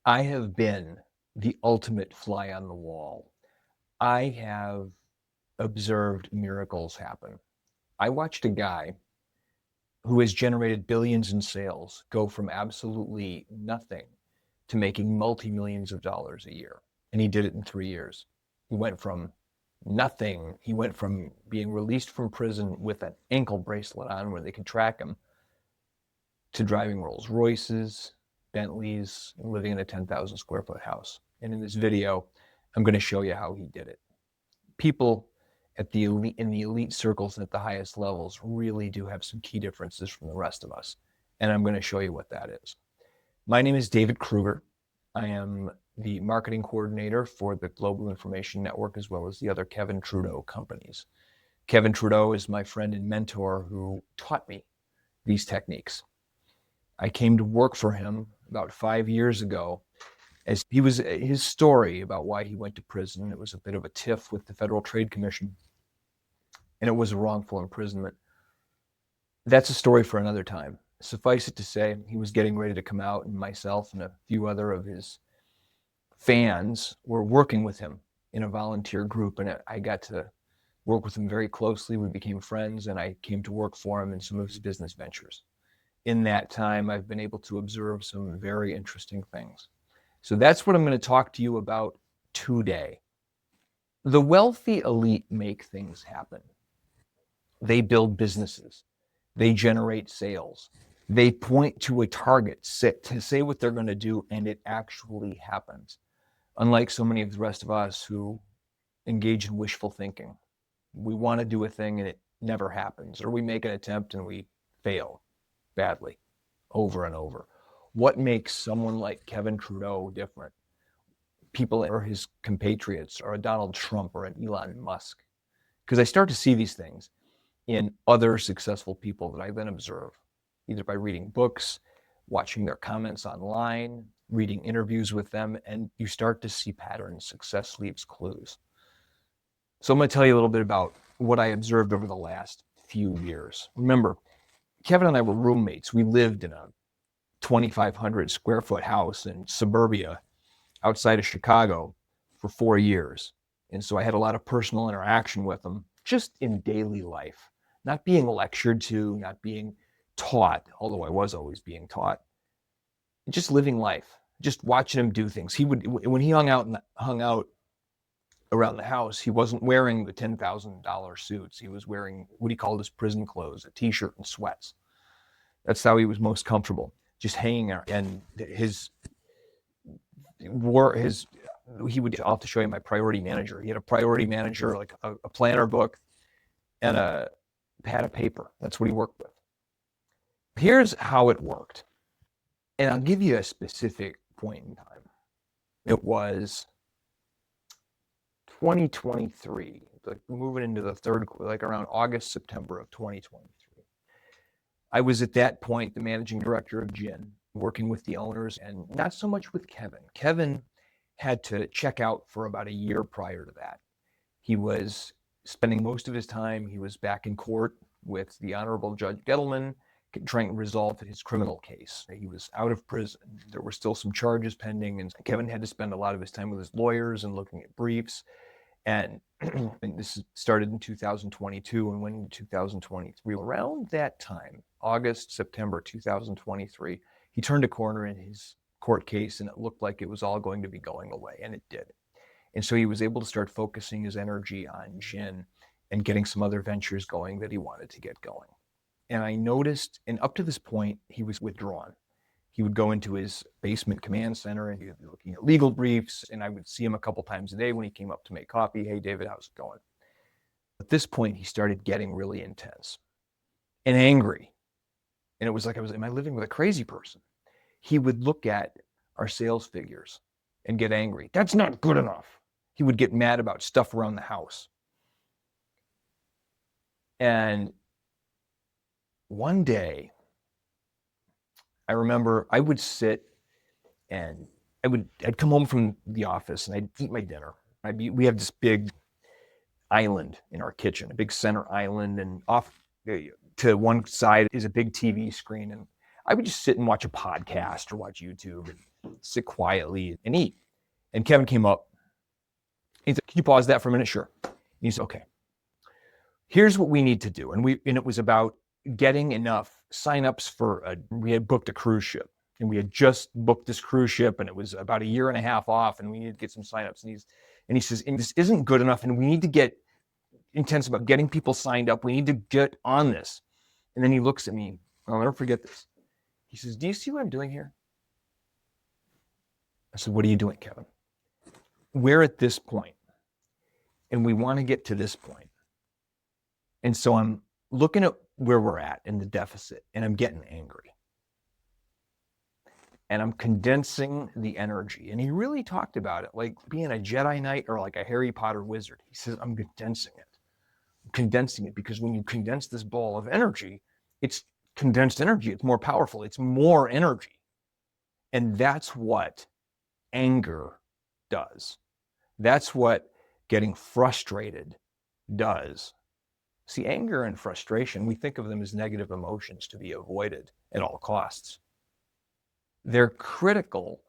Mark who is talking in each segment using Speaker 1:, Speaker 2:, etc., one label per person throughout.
Speaker 1: I have been the ultimate fly on the wall. I have observed miracles happen. I watched a guy who has generated billions in sales go from absolutely nothing to making multi-millions of dollars a year. And he did it in 3 years. He went from nothing. He went from being released from prison with an ankle bracelet on where they could track him to driving Rolls Royces, Bentleys, and living in a 10,000 square foot house. And in this video, I'm going to show you how he did it. People at the elite, in the elite circles and at the highest levels really do have some key differences from the rest of us. And I'm going to show you what that is. My name is David Krueger. I am the marketing coordinator for the Global Information Network, as well as the other Kevin Trudeau companies. Kevin Trudeau is my friend and mentor who taught me these techniques. I came to work for him about 5 years ago as he was his story about why he went to prison. It was a bit of a tiff with the Federal Trade Commission, and it was a wrongful imprisonment. That's a story for another time. Suffice it to say, he was getting ready to come out, and myself and a few other of his fans were working with him in a volunteer group, and I got to work with him very closely. We became friends, and I came to work for him in some of his business ventures. In that time, I've been able to observe some very interesting things. So that's what I'm going to talk to you about today. The wealthy elite make things happen. They build businesses. They generate sales. They point to a target to say what they're going to do, and it actually happens. Unlike so many of the rest of us who engage in wishful thinking. We want to do a thing and it never happens, or we make an attempt and we fail badly over and over. What makes someone like Kevin Trudeau different? People or his compatriots, or a Donald Trump or an Elon Musk? Because I start to see these things in other successful people that I then observe, either by reading books, watching their comments online, reading interviews with them, and you start to see patterns. Success leaves clues. So I'm going to tell you a little bit about what I observed over the last few years. Remember, Kevin and I were roommates. We lived in a 2,500 square foot house in suburbia outside of Chicago for 4 years. And so I had a lot of personal interaction with him just in daily life, not being lectured to, not being taught, although I was always being taught, just living life, just watching him do things. He would, when he hung out around the house, he wasn't wearing the $10,000 suits. He was wearing what he called his prison clothes, a t-shirt and sweats. That's how he was most comfortable, just hanging out. And I'll have to show you my priority manager. He had a priority manager, like a planner book and a pad of paper. That's what he worked with. Here's how it worked. And I'll give you a specific point in time. It was 2023, like moving into the third, like around August, September of 2023. I was at that point the managing director of Gin, working with the owners, and not so much with Kevin. Kevin had to check out for about a year prior to that. He was spending most of his time, he was back in court with the Honorable Judge Gettleman, trying to resolve his criminal case. He was out of prison. There were still some charges pending, and Kevin had to spend a lot of his time with his lawyers and looking at briefs. And this started in 2022 and went into 2023. Around that time, August, September 2023, he turned a corner in his court case, and it looked like it was all going to be going away, and it did. And so he was able to start focusing his energy on Gin and getting some other ventures going that he wanted to get going. And I noticed, and up to this point, he was withdrawn. He would go into his basement command center and he would be looking at legal briefs, and I would see him a couple times a day when he came up to make coffee. Hey, David, how's it going? At this point, he started getting really intense and angry. And it was like, am I living with a crazy person? He would look at our sales figures and get angry. That's not good enough. He would get mad about stuff around the house. And one day, I remember I would sit and I'd come home from the office and I'd eat my dinner. We have this big island in our kitchen, a big center island, and off to one side is a big TV screen. And I would just sit and watch a podcast or watch YouTube. And sit quietly and eat. And Kevin came up. He said, can you pause that for a minute? Sure. And he said, okay, here's what we need to do. And it was about getting enough signups we had booked a cruise ship. And we had just booked this cruise ship, and it was about a year and a half off, and we needed to get some signups. And he says, and this isn't good enough, and we need to get intense about getting people signed up. We need to get on this. And then he looks at me. I'll never forget this. He says, do you see what I'm doing here? I said, what are you doing, Kevin? We're at this point, and we want to get to this point. And so I'm looking at where we're at in the deficit, and I'm getting angry. And I'm condensing the energy. And he really talked about it like being a Jedi Knight or like a Harry Potter wizard. He says, I'm condensing it. I'm condensing it because when you condense this ball of energy, it's condensed energy. It's more powerful. It's more energy. And that's what anger does. That's what getting frustrated does. See, anger and frustration, we think of them as negative emotions to be avoided at all costs. They're critical,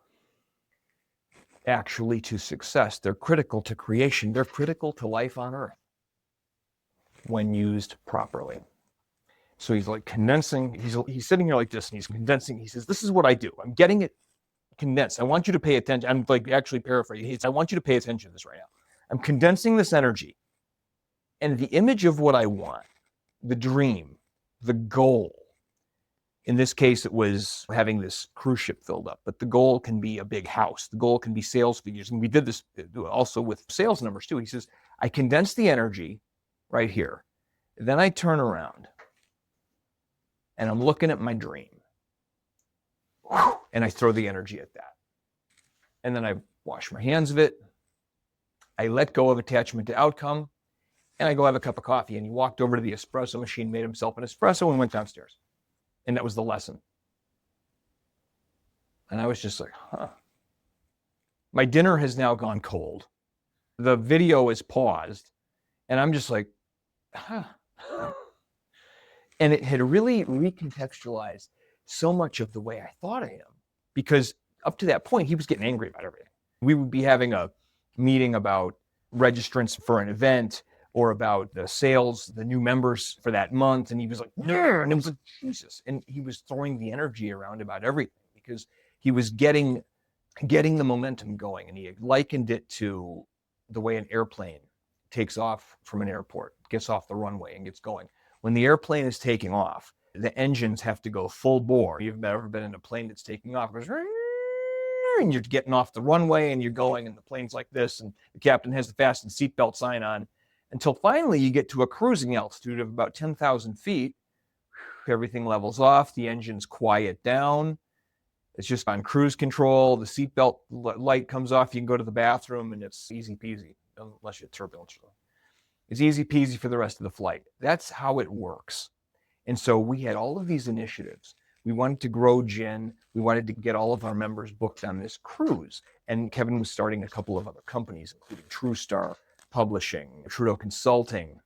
Speaker 1: actually, to success. They're critical to creation. They're critical to life on Earth when used properly. So he's like condensing. He's sitting here like this, and he's condensing. He says, this is what I do. I'm getting it condensed. I want you to pay attention. I'm like actually paraphrasing. I want you to pay attention to this right now. I'm condensing this energy. And the image of what I want, the dream, the goal, in this case, it was having this cruise ship filled up, but the goal can be a big house. The goal can be sales figures. And we did this also with sales numbers too. He says, I condense the energy right here. Then I turn around and I'm looking at my dream. And I throw the energy at that. And then I wash my hands of it. I let go of attachment to outcome. And I go have a cup of coffee. And he walked over to the espresso machine, made himself an espresso, and went downstairs. And that was the lesson. And I was just like, huh. My dinner has now gone cold. The video is paused. And I'm just like, huh. And it had really recontextualized so much of the way I thought of him. Because up to that point, he was getting angry about everything. We would be having a meeting about registrants for an event, or about the sales, the new members for that month. And he was like, yeah. And it was like, Jesus. And he was throwing the energy around about everything because he was getting the momentum going. And he likened it to the way an airplane takes off from an airport, gets off the runway and gets going. When the airplane is taking off, the engines have to go full bore. You've never been in a plane that's taking off. It goes, and you're getting off the runway and you're going, and the plane's like this, and the captain has the fasten seatbelt sign on. Until finally you get to a cruising altitude of about 10,000 feet. Everything levels off, the engines quiet down. It's just on cruise control. The seatbelt light comes off. You can go to the bathroom, and it's easy peasy, unless you have turbulence. It's easy peasy for the rest of the flight. That's how it works. And so we had all of these initiatives. We wanted to grow Gin. We wanted to get all of our members booked on this cruise. And Kevin was starting a couple of other companies, including TrueStar Publishing, Trudeau Consulting.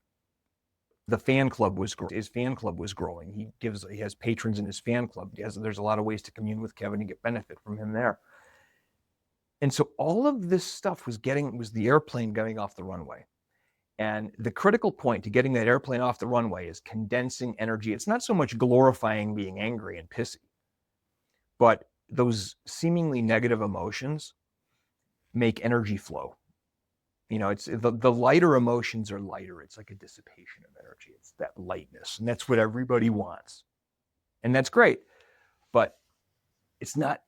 Speaker 1: The fan club was growing. His fan club was growing. He has patrons in his fan club. There's a lot of ways to commune with Kevin and get benefit from him there. And so all of this stuff was the airplane getting off the runway. And the critical point to getting that airplane off the runway is condensing energy. It's not so much glorifying being angry and pissy, but those seemingly negative emotions make energy flow. You know, it's the lighter emotions are lighter. It's like a dissipation of energy. It's that lightness. And that's what everybody wants. And that's great. But it's not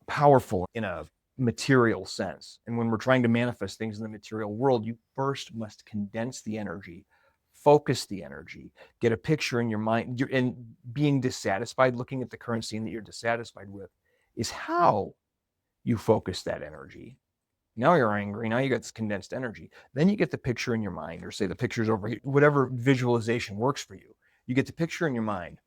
Speaker 1: powerful in a material sense. And when we're trying to manifest things in the material world, you first must condense the energy, focus the energy, get a picture in your mind. And being dissatisfied, looking at the current scene that you're dissatisfied with, is how you focus that energy. Now you're angry. Now you got this condensed energy. Then you get the picture in your mind, or say the picture's over here, whatever visualization works for you. You get the picture in your mind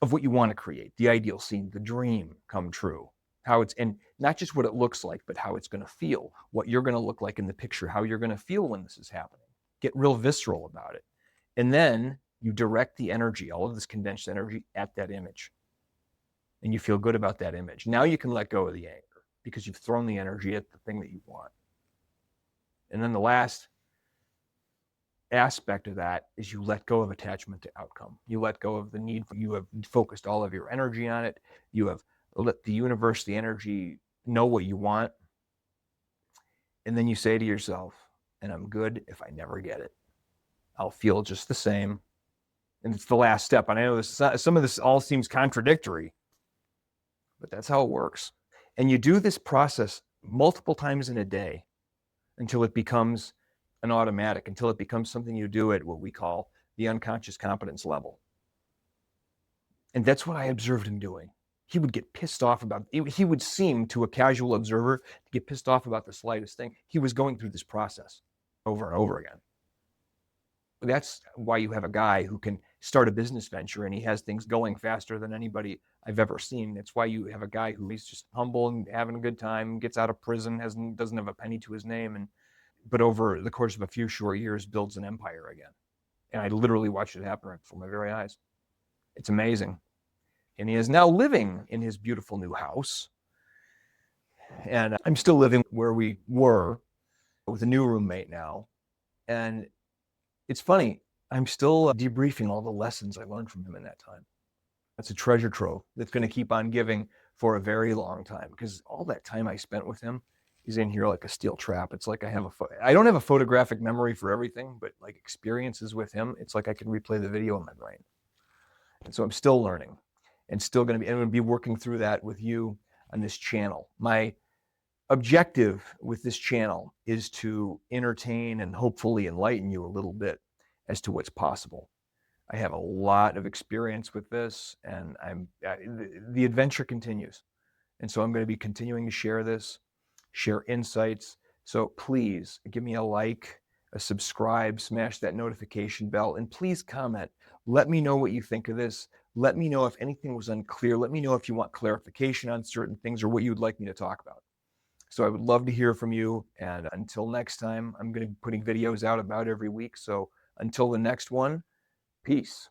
Speaker 1: of what you want to create, the ideal scene, the dream come true. And not just what it looks like, but how it's going to feel, what you're going to look like in the picture, how you're going to feel when this is happening. Get real visceral about it. And then you direct the energy, all of this condensed energy, at that image. and you feel good about that image. Now you can let go of the anger because you've thrown the energy at the thing that you want. And then the last aspect of that is you let go of attachment to outcome. You let go of the need. You have focused all of your energy on it. You have let the universe, the energy, know what you want. And then you say to yourself, and I'm good if I never get it. I'll feel just the same. And it's the last step. And I know some of this all seems contradictory, but that's how it works. And you do this process multiple times in a day until it becomes an automatic, until it becomes something you do at what we call the unconscious competence level. And that's what I observed him doing. He would get pissed off about, he would seem to a casual observer to get pissed off about the slightest thing. He was going through this process over and over again. That's why you have a guy who can start a business venture and he has things going faster than anybody I've ever seen. That's why you have a guy who is just humble and having a good time, gets out of prison, doesn't have a penny to his name, but over the course of a few short years builds an empire again. And I literally watched it happen right before my very eyes. It's amazing. And he is now living in his beautiful new house. And I'm still living where we were with a new roommate now. And it's funny, I'm still debriefing all the lessons I learned from him in that time. That's a treasure trove that's going to keep on giving for a very long time, because all that time I spent with him is in here like a steel trap. It's like I don't have a photographic memory for everything, but like experiences with him, it's like I can replay the video in my brain. And so I'm still learning and still going to be working through that with you on this channel. My objective with this channel is to entertain and hopefully enlighten you a little bit as to what's possible. I have a lot of experience with this, and the adventure continues. And so I'm going to be continuing to share this, share insights. So please give me a like, a subscribe, smash that notification bell, and please comment. Let me know what you think of this. Let me know if anything was unclear. Let me know if you want clarification on certain things or what you would like me to talk about. So I would love to hear from you. And until next time, I'm going to be putting videos out about every week. So until the next one, peace.